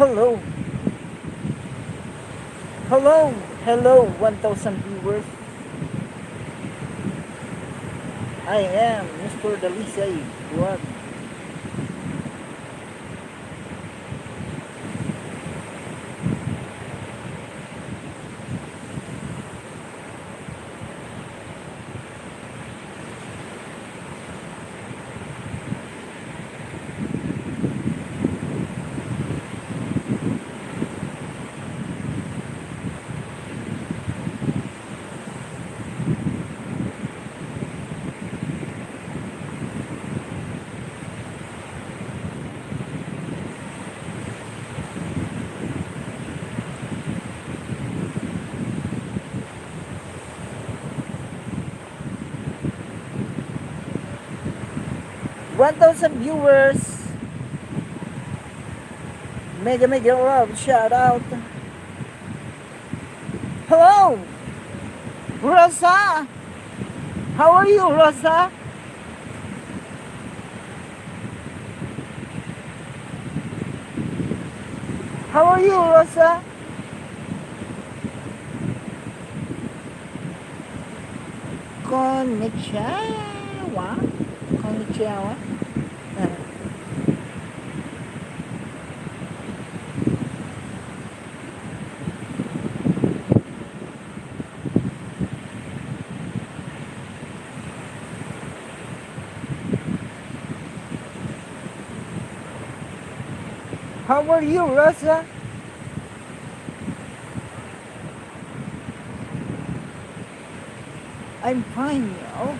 Hello, hello, hello, 1,000 viewers. I am Mr. Dalisay. What? One thousand viewers. Mega love. Shout out. Hello, Rosa. How are you, Rosa? How are you, Rosa? Konnichiwa. Konnichiwa. How are you, Rosa? I'm fine. Oh,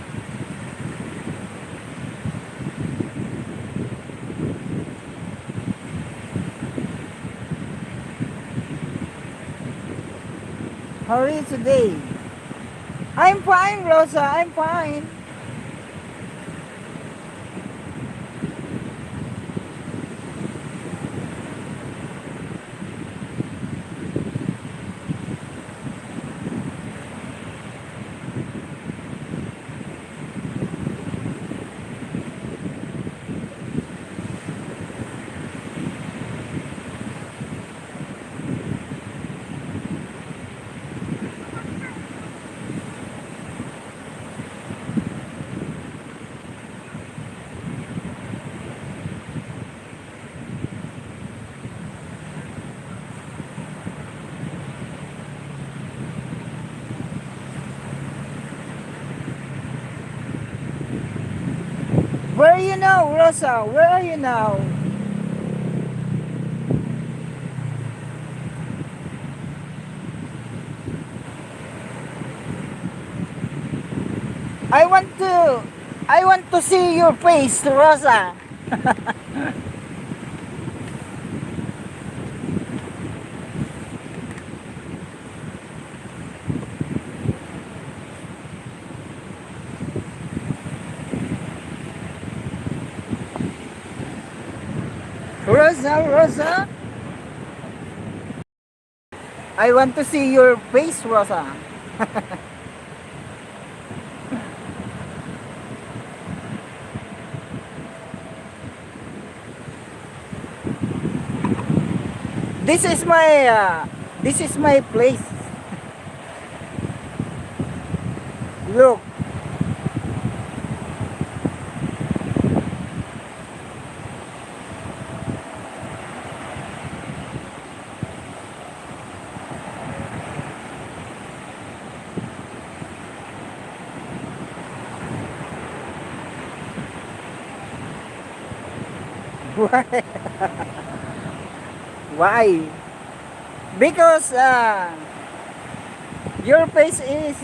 how are you today? I'm fine, Rosa. I'm fine. Where are you now, Rosa? Where are you now? I want to I want to see your face, Rosa. Rosa, Rosa. I want to see your face, Rosa. This is my place. Look. Why? Why? Because your face is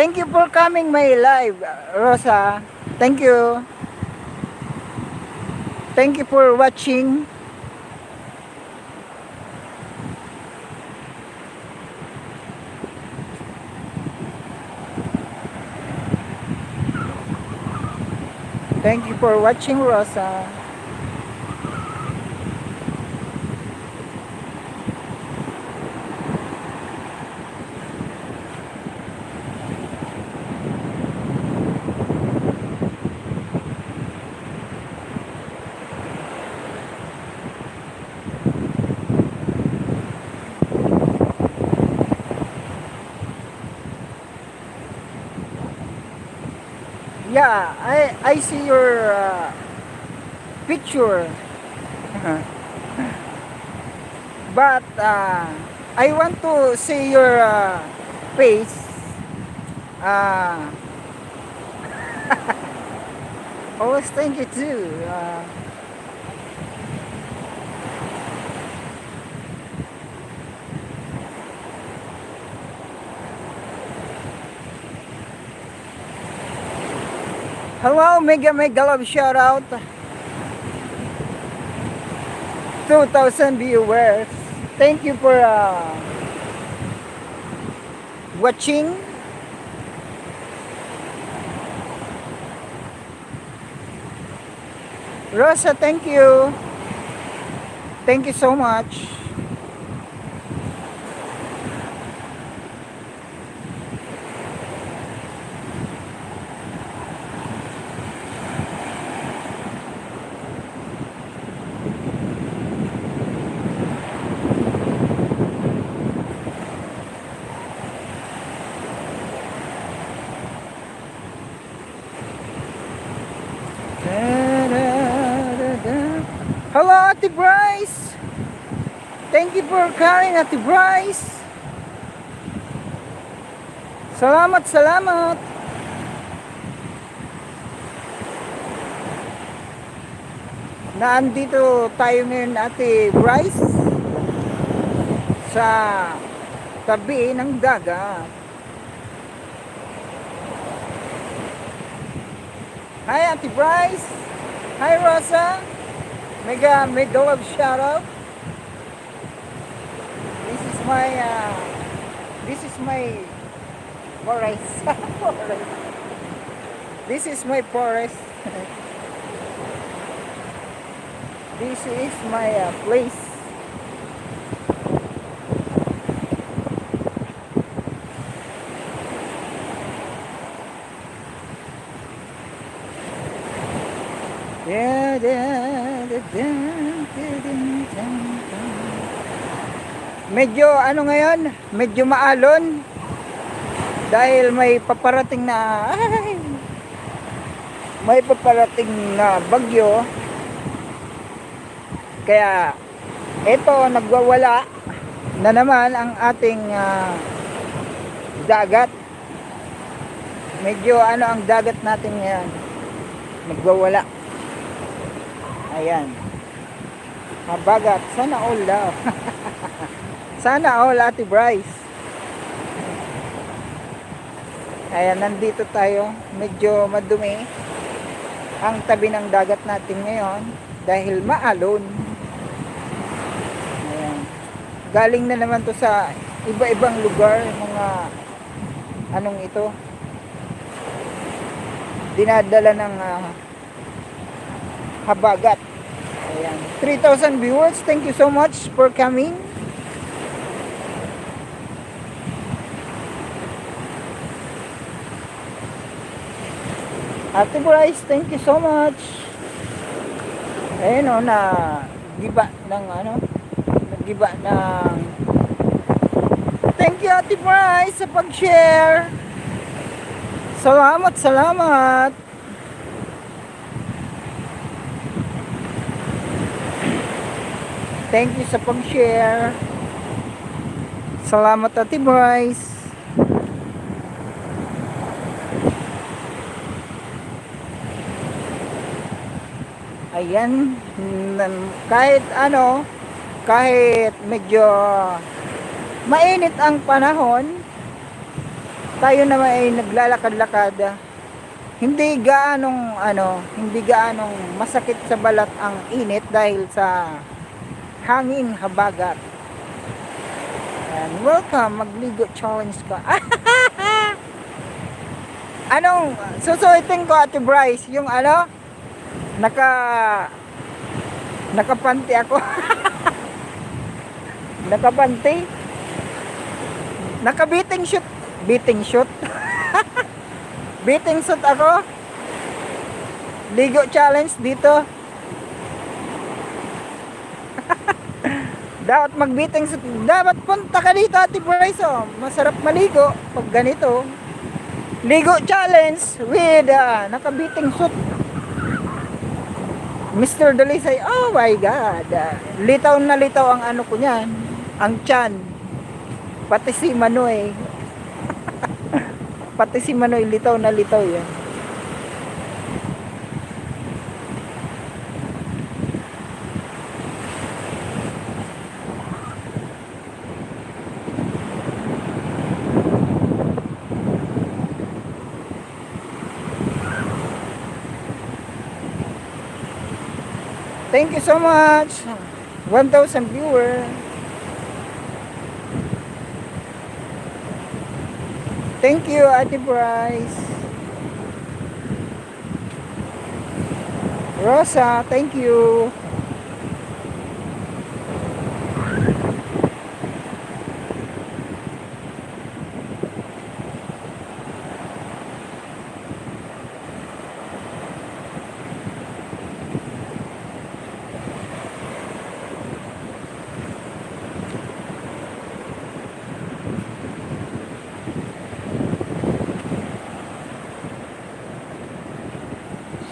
Thank you for coming my live, Rosa. Thank you. Thank you for watching. Thank you for watching, Rosa. Yeah, I see your picture. But I want to see your face. Uh, always thank you too. Hello, mega mega love shout out. 2,000 viewers. Thank you for watching. Rosa, thank you. Thank you so much. Hello, Ate Bryce. Thank you for calling, Ate Bryce. Salamat, salamat. Naandito tayo ngayon, Ate Bryce, sa tabi ng dagat. Hi, Ate Bryce. Hi, Rosa. Mega love shout out. This is my forest. This is my forest. This is my place. Medyo ano ngayon, medyo maalon dahil may paparating na bagyo. Kaya ito, nagwawala na naman ang ating dagat. Medyo ano ang dagat natin ngayon, nagwawala. Ayan, habagat, sana all daw. Sana all, Ate Bryce. Ayan, nandito tayo. Medyo madumi ang tabi ng dagat natin ngayon dahil maalon. Ayan. Galing na naman to sa iba-ibang lugar, mga anong ito, dinadala ng habagat. Ayan. 3,000 viewers. Thank you so much for coming. Ate Bryce, thank you so much. Ayun o, nagiba ng thank you, Ate Bryce, sa pag-share. Salamat, salamat. Thank you sa pag-share. Salamat, Ate Bryce. Ayan, kahit medyo mainit ang panahon, tayo naman ay naglalakad-lakad. Hindi gaanong masakit sa balat ang init dahil sa hangin habagat. Ayan, welcome, magligo challenge ka. Anong susuitin ko, Ate Bryce? Yung Naka nakapanti ako. Nakapanti. Naka-beating shoot. Beating shoot. Beating shoot ako. Ligo challenge dito. Dapat mag-beating shoot. Dapat punta ka dito, Ate Bryce. Oh. Masarap maligo pag ganito. Ligo challenge with naka-beating suit. Mr. Dalisay, oh my God. Litaw na litaw ang ano ko niyan. Ang tiyan. Pati si Manoy. Pati si Manoy, litaw na litaw yan. Thank you so much. 1,000 viewers. Thank you, Ate Bryce. Rosa, thank you.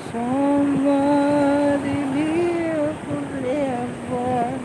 Somebody live forever.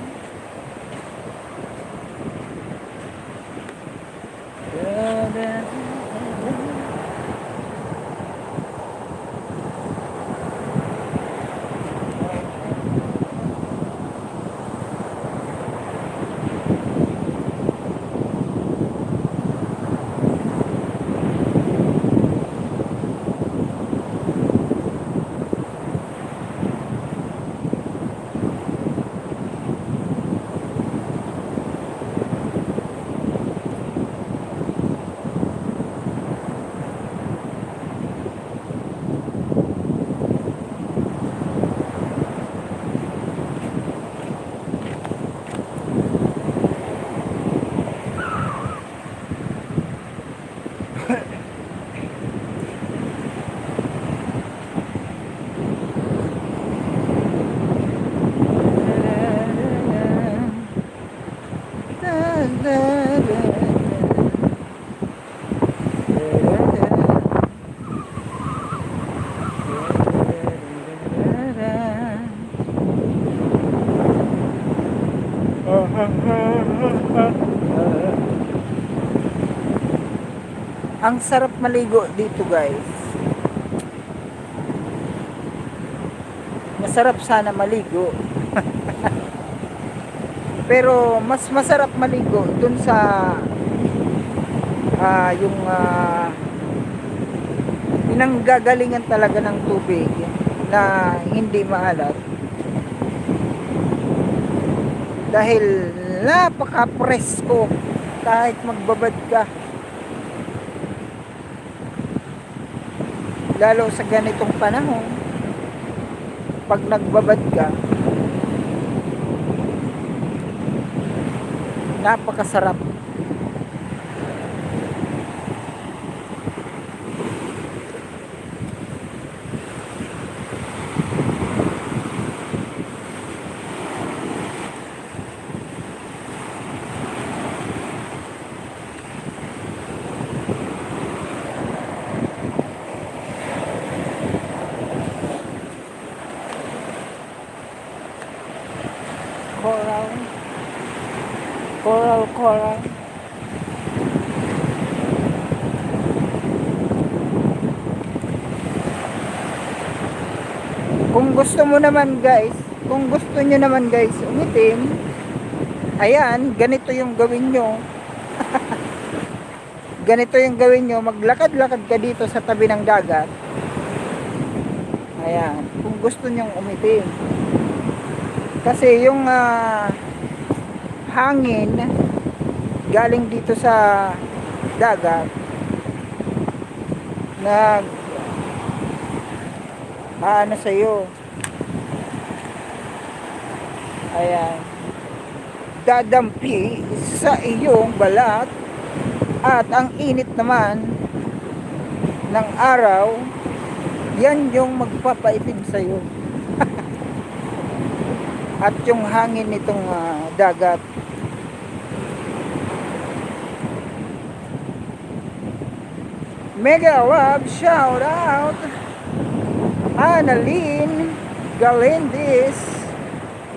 Ang sarap maligo dito, guys. Masarap sana maligo. Pero mas masarap maligo dun sa yung pinanggagalingan talaga ng tubig na hindi maalat. Dahil napaka-presko kahit magbabad ka. Lalo sa ganitong panahon, pag nagbabad ka, napakasarap. Coral, coral, coral. Kung gusto mo naman, guys, kung gusto nyo naman, guys, umitim, ayan, ganito yung gawin nyo. Ganito yung gawin nyo, maglakad-lakad ka dito sa tabi ng dagat. Ayan, kung gusto nyong umitim. Kasi yung hangin galing dito sa dagat nag ano sa'yo, Ayan. Dadampi sa iyong balat at ang init naman ng araw, yan yung magpapaitim sa'yo. At yung hangin nitong dagat. Mega love shout out Annalyn Galindis.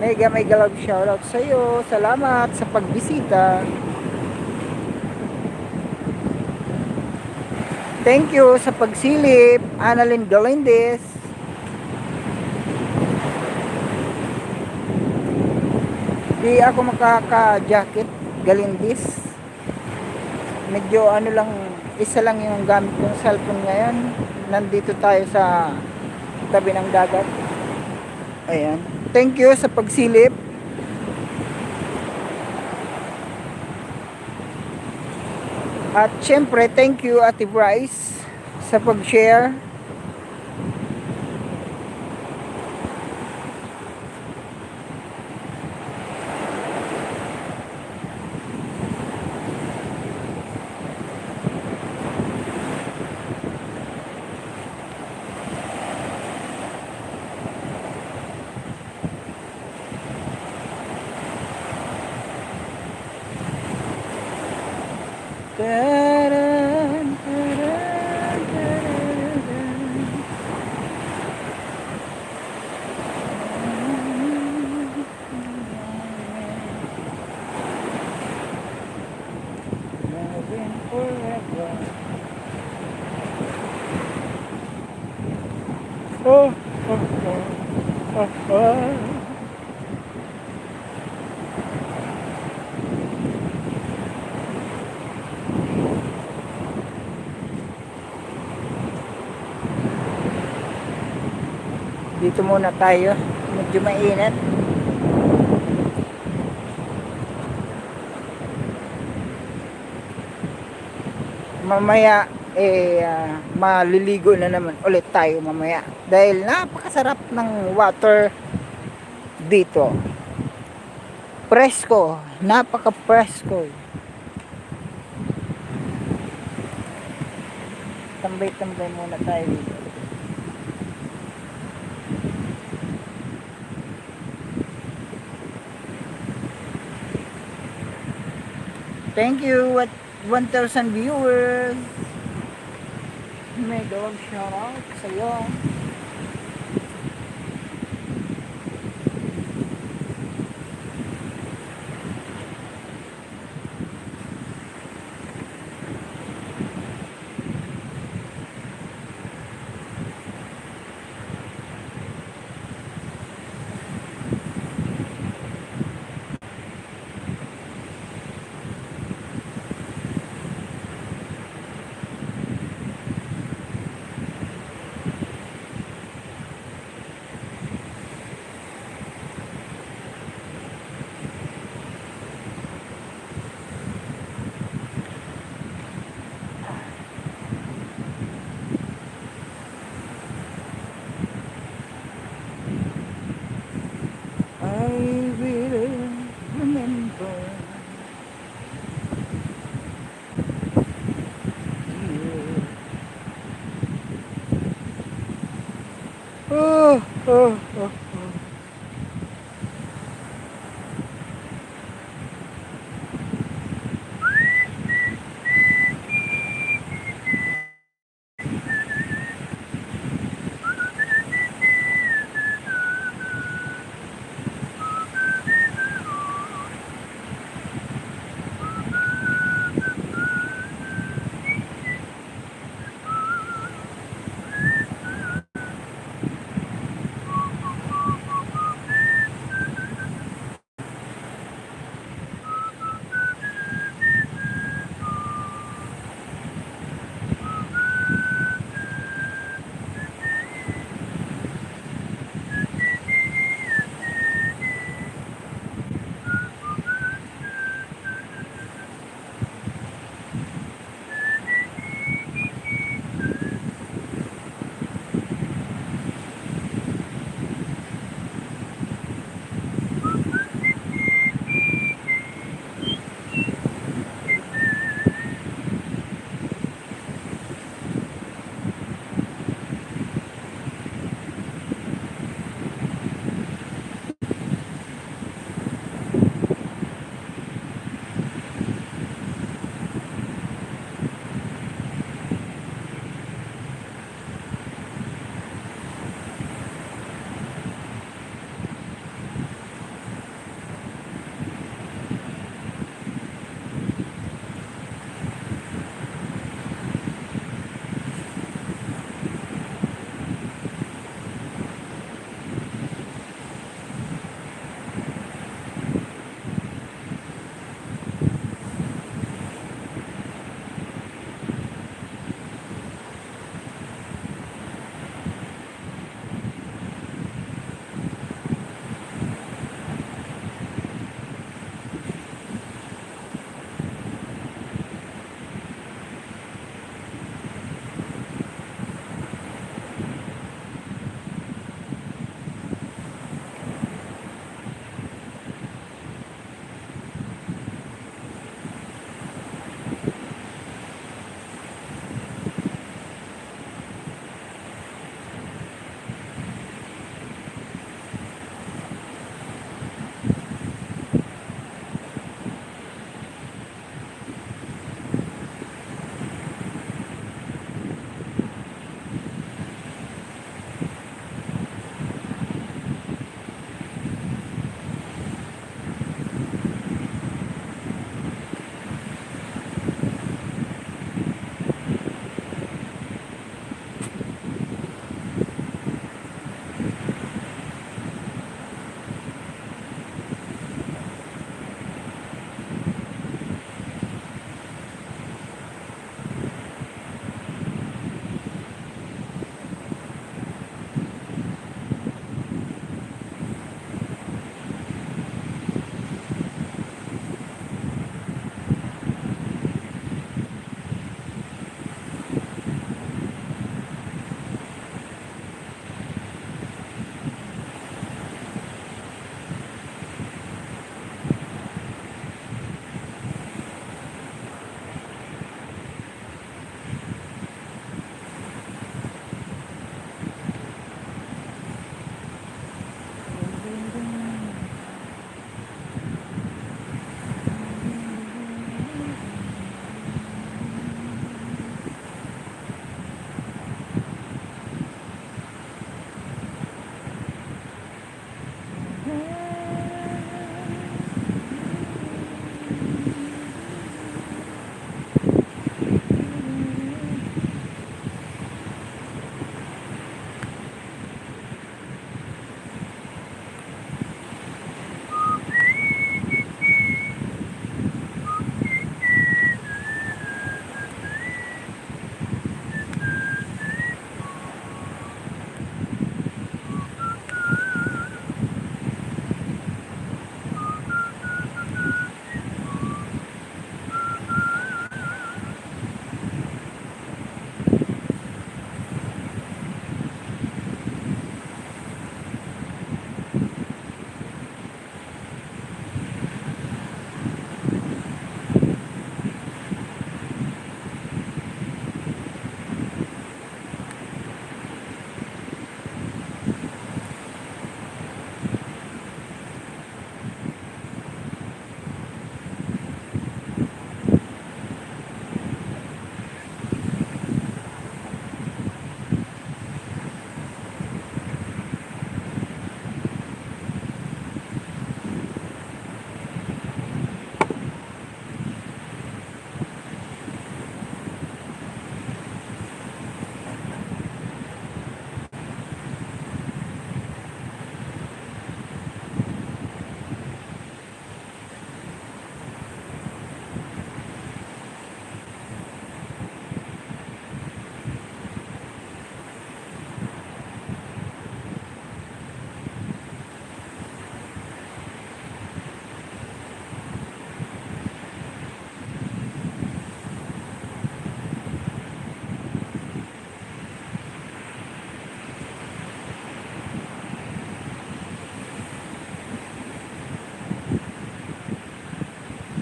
Mega love shout out sa iyo. Salamat sa pagbisita. Thank you sa pagsilip, Annalyn Galindis. Di ako makaka-jacket Galindis. Medyo ano lang, isa lang yung gamit kong cellphone ngayon. Nandito tayo sa tabi ng dagat. Ayan. Thank you sa pagsilip. At syempre, thank you Ate Bryce sa pag-share. Taran, taran, taran, loving forever. Oh, oh, oh, oh, oh. Dito muna tayo, medyo mainit. Mamaya maliligo na naman ulit tayo mamaya dahil napakasarap ng water dito. Presko, napaka presko. Tambay-tambay muna tayo dito. Thank you at 1,000 viewers. Mega love shout out sa iyo. I will remember you. Oh, oh, oh.